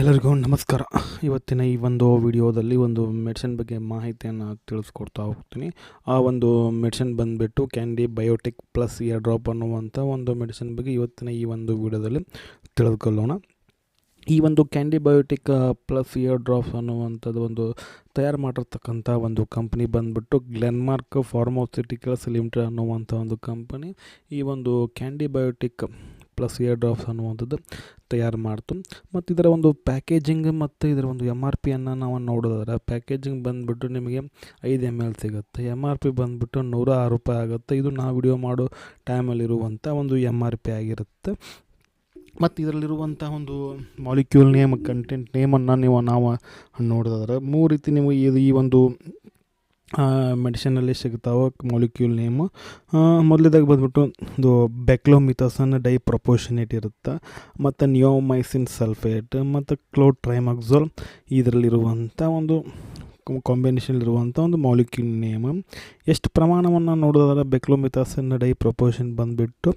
ಎಲ್ಲರಿಗೂ ನಮಸ್ಕಾರ. ಇವತ್ತಿನ ಈ ಒಂದು ವಿಡಿಯೋದಲ್ಲಿ ಒಂದು ಮೆಡಿಸಿನ್ ಬಗ್ಗೆ ಮಾಹಿತಿಯನ್ನು ತಿಳಿಸ್ಕೊಡ್ತಾ ಹೋಗ್ತೀನಿ. ಆ ಒಂದು ಮೆಡಿಸಿನ್ ಬಂದುಬಿಟ್ಟು Candibiotic plus ear drop ಅನ್ನುವಂಥ ಒಂದು ಮೆಡಿಸಿನ್ ಬಗ್ಗೆ ಇವತ್ತಿನ ಈ ಒಂದು ವಿಡಿಯೋದಲ್ಲಿ ತಿಳಿದುಕೊಳ್ಳೋಣ. ಈ ಒಂದು Candibiotic plus ear drops ಅನ್ನುವಂಥದ್ದು ಒಂದು ತಯಾರು ಮಾಡಿರ್ತಕ್ಕಂಥ ಒಂದು ಕಂಪ್ನಿ ಬಂದುಬಿಟ್ಟು ಗ್ಲೆನ್ಮಾರ್ಕ್ ಫಾರ್ಮಾಸ್ಯೂಟಿಕಲ್ಸ್ ಲಿಮಿಟೆಡ್ ಅನ್ನುವಂಥ ಒಂದು ಕಂಪನಿ ಈ ಒಂದು Candibiotic plus ear drops ಅನ್ನುವಂಥದ್ದು ತಯಾರು ಮಾಡ್ತು. ಮತ್ತು ಇದರ ಒಂದು ಪ್ಯಾಕೇಜಿಂಗ್ ಮತ್ತು ಇದರ ಒಂದು MRP ನಾವು ನೋಡೋದಾದ್ರೆ ಪ್ಯಾಕೇಜಿಂಗ್ ಬಂದುಬಿಟ್ಟು ನಿಮಗೆ 5 ml ಸಿಗುತ್ತೆ. MRP ಬಂದುಬಿಟ್ಟು ₹106 ಆಗುತ್ತೆ. ಇದು ನಾವು ವಿಡಿಯೋ ಮಾಡೋ ಟೈಮಲ್ಲಿರುವಂಥ ಒಂದು MRP ಆಗಿರುತ್ತೆ. ಮತ್ತು ಇದರಲ್ಲಿರುವಂಥ ಒಂದು ಮಾಲಿಕ್ಯೂಲ್ ನೇಮ್, ಕಂಟೆಂಟ್ ನೇಮನ್ನು ನಾವು ನೋಡೋದಾದ್ರೆ 3 ರೀತಿ ನೀವು ಈ ಒಂದು ಮೆಡಿಸಿನಲ್ಲಿ ಸಿಗ್ತಾವೆ ಮಾಲಿಕ್ಯೂಲ್ ನೇಮು. ಮೊದಲೇದಾಗಿ ಬಂದುಬಿಟ್ಟು ಇದು ಬೆಕ್ಲೋಮಿಥಾಸನ್ ಡೈಪ್ರೊಪೋರ್ಷನೇಟ್ ಇರುತ್ತೆ, ಮತ್ತು ನಿಯೋಮೈಸಿನ್ ಸಲ್ಫೇಟ್ ಮತ್ತು ಕ್ಲೋಟ್ರೈಮಾಕ್ಸೋಲ್ ಇದರಲ್ಲಿರುವಂಥ ಒಂದು ಕಾಂಬಿನೇಷನಲ್ಲಿರುವಂಥ ಒಂದು ಮಾಲಿಕ್ಯೂಲ್ ನೇಮ್. ಎಷ್ಟು ಪ್ರಮಾಣವನ್ನು ನೋಡೋದಾದ್ರೆ ಬೆಕ್ಲೋಮಿಥಾಸನ್ ಡೈಪ್ರೊಪೋರ್ಷನ್ ಬಂದುಬಿಟ್ಟು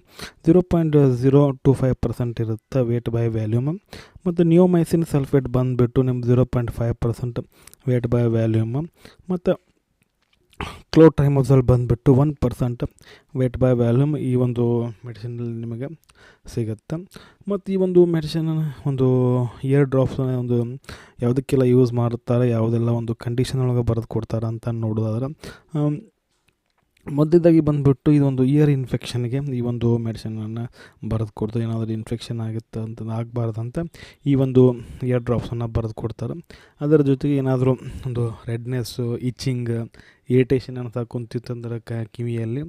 0.025% ಇರುತ್ತೆ ವೇಟ್ ಬೈ ವ್ಯಾಲ್ಯೂಮ್. ಮತ್ತು ನಿಯೋಮೈಸಿನ್ ಸಲ್ಫೇಟ್ ಬಂದುಬಿಟ್ಟು ನಿಮ್ದು 0.5% ವೇಟ್ ಬೈ ವ್ಯಾಲ್ಯೂಮ್. ಮತ್ತು ಕ್ಲೋಟ್ರೈಮಾಕ್ಸೋಲ್ ಬಂದುಬಿಟ್ಟು 1% ವೇಟ್ ಬೈ ವ್ಯಾಲ್ಯೂಮ್ ಈ ಒಂದು ಮೆಡಿಸಿನಲ್ಲಿ ನಿಮಗೆ ಸಿಗುತ್ತೆ. ಮತ್ತು ಈ ಒಂದು ಮೆಡಿಸಿನ್ ಒಂದು ಇಯರ್ ಡ್ರಾಪ್ಸ್ನ ಒಂದು ಯಾವುದಕ್ಕೆಲ್ಲ ಯೂಸ್ ಮಾಡುತ್ತಾರೆ, ಯಾವುದೆಲ್ಲ ಒಂದು ಕಂಡೀಷನ್ ಒಳಗೆ ಬರೆದು ಕೊಡ್ತಾರೆ ಅಂತ ನೋಡೋದಾದ್ರೆ ಮೊದಲೇದಾಗಿ ಬಂದುಬಿಟ್ಟು ಇದೊಂದು ಇಯರ್ ಇನ್ಫೆಕ್ಷನ್ಗೆ ಈ ಒಂದು ಮೆಡಿಸಿನನ್ನು ಬರೆದು ಕೊಡ್ತಾರೆ. ಏನಾದರೂ ಇನ್ಫೆಕ್ಷನ್ ಆಗುತ್ತೆ ಅಂತ ಆಗಬಾರ್ದಂತ ಈ ಒಂದು ಇಯರ್ ಡ್ರಾಪ್ಸನ್ನು ಬರೆದು ಕೊಡ್ತಾರೆ. ಅದರ ಜೊತೆಗೆ ಏನಾದರೂ ಒಂದು ರೆಡ್ನೆಸ್ಸು, ಇಚಿಂಗ್, ಇರಿಟೇಷನ್ ಅಂತ ಕುಂತಿತ್ತಂದ್ರೆ ಕಿವಿಯಲ್ಲಿ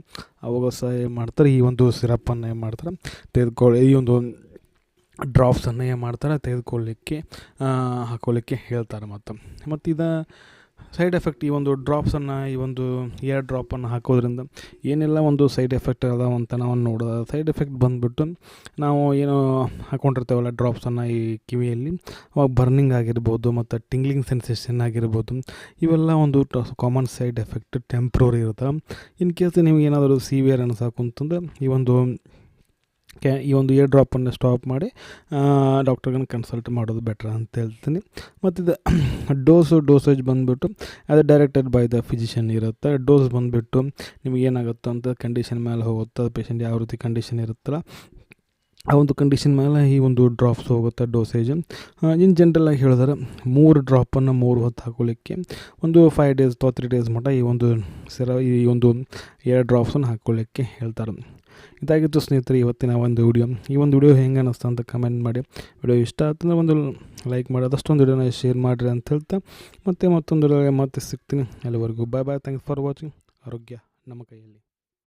ಅವಾಗ ಸಹ ಏನು ಮಾಡ್ತಾರೆ, ಈ ಒಂದು ಸಿರಪ್ಪನ್ನು ಏನು ಮಾಡ್ತಾರೆ ತೆಗೆದುಕೊಳ್ಳಿ, ಈ ಒಂದು ಡ್ರಾಪ್ಸನ್ನು ಏನು ಮಾಡ್ತಾರೆ ತೆಗೆದುಕೊಳ್ಳಿಕ್ಕೆ ಹಾಕ್ಕೊಳ್ಳಿಕ್ಕೆ ಹೇಳ್ತಾರೆ. ಮತ್ತು ಇದು ಸೈಡ್ ಎಫೆಕ್ಟ್, ಈ ಒಂದು ಡ್ರಾಪ್ಸನ್ನು ಈ ಒಂದು ಇಯರ್ ಡ್ರಾಪನ್ನು ಹಾಕೋದ್ರಿಂದ ಏನೆಲ್ಲ ಒಂದು ಸೈಡ್ ಎಫೆಕ್ಟ್ ಅದಾವ ಅಂತ ನಾವು ನೋಡೋದು. ಸೈಡ್ ಎಫೆಕ್ಟ್ ಬಂದುಬಿಟ್ಟು ನಾವು ಏನು ಹಾಕ್ಕೊಂಡಿರ್ತೇವಲ್ಲ ಡ್ರಾಪ್ಸನ್ನು ಈ ಕಿವಿಯಲ್ಲಿ, ಅವಾಗ ಬರ್ನಿಂಗ್ ಆಗಿರ್ಬೋದು ಮತ್ತು ಟಿಂಗ್ಲಿಂಗ್ ಸೆನ್ಸೇಷನ್ ಆಗಿರ್ಬೋದು, ಇವೆಲ್ಲ ಒಂದು ಕಾಮನ್ ಸೈಡ್ ಎಫೆಕ್ಟ್ ಟೆಂಪ್ರರಿ ಇರುತ್ತೆ. ಇನ್ ಕೇಸ್ ನೀವು ಏನಾದರೂ ಸಿವಿಯರ್ ಅನ್ಸಾಕುಂತಂದ್ರೆ ಈ ಒಂದು ಇಯರ್ ಡ್ರಾಪನ್ನು ಸ್ಟಾಪ್ ಮಾಡಿ ಡಾಕ್ಟರ್ಗನ್ನು ಕನ್ಸಲ್ಟ್ ಮಾಡೋದು ಬೆಟ್ರ್ ಅಂತ ಹೇಳ್ತೀನಿ. ಮತ್ತು ಇದು ಡೋಸೇಜ್ ಬಂದುಬಿಟ್ಟು ಅದು ಡೈರೆಕ್ಟೆಡ್ ಬೈ ದ ಫಿಸಿಷಿಯನ್ ಇರುತ್ತೆ. ಡೋಸ್ ಬಂದುಬಿಟ್ಟು ನಿಮಗೆ ಏನಾಗುತ್ತೆ ಅಂತ ಕಂಡೀಷನ್ ಮೇಲೆ ಹೋಗುತ್ತೆ. ಪೇಷಂಟ್ ಯಾವ ರೀತಿ ಕಂಡೀಷನ್ ಇರುತ್ತಲ್ಲ ಆ ಒಂದು ಕಂಡೀಷನ್ ಮೇಲೆ ಈ ಒಂದು ಡ್ರಾಪ್ಸ್ ಹೋಗುತ್ತೆ ಡೋಸೇಜ್. ಇನ್ ಜನರಲಾಗಿ ಹೇಳಿದ್ರೆ 3 ಡ್ರಾಪನ್ನು 3 ಹೊತ್ತು ಹಾಕೊಳ್ಳಿಕ್ಕೆ ಒಂದು 5 days ಅಥವಾ 3 days ಮಟ್ಟ ಈ ಒಂದು ಇಯರ್ ಡ್ರಾಪ್ಸನ್ನು ಹಾಕ್ಕೊಳ್ಳಿಕ್ಕೆ ಹೇಳ್ತಾರೆ. ಇದಾಗಿತ್ತು ಸ್ನೇಹಿತರೆ ಇವತ್ತಿನ ಒಂದು ವಿಡಿಯೋ. ಈ ಒಂದು ವಿಡಿಯೋ ಹೆಂಗೆ ಅನ್ನಿಸ್ತು ಅಂತ ಕಮೆಂಟ್ ಮಾಡಿ. ವಿಡಿಯೋ ಇಷ್ಟ ಆಯ್ತಂದ್ರೆ ಒಂದು ಲೈಕ್ ಮಾಡಿ, ಅದಷ್ಟೊಂದು ವಿಡಿಯೋನ ಶೇರ್ ಮಾಡಿರಿ ಅಂತ ಹೇಳ್ತಾ ಮತ್ತೊಂದು ವಿಡಿಯೋ ಮತ್ತೆ ಸಿಗ್ತೀನಿ. ಅಲ್ಲಿವರೆಗೂ ಬಾಯ್. Thanks for watching. ಆರೋಗ್ಯ ನಮ್ಮ ಕೈಯಲ್ಲಿ.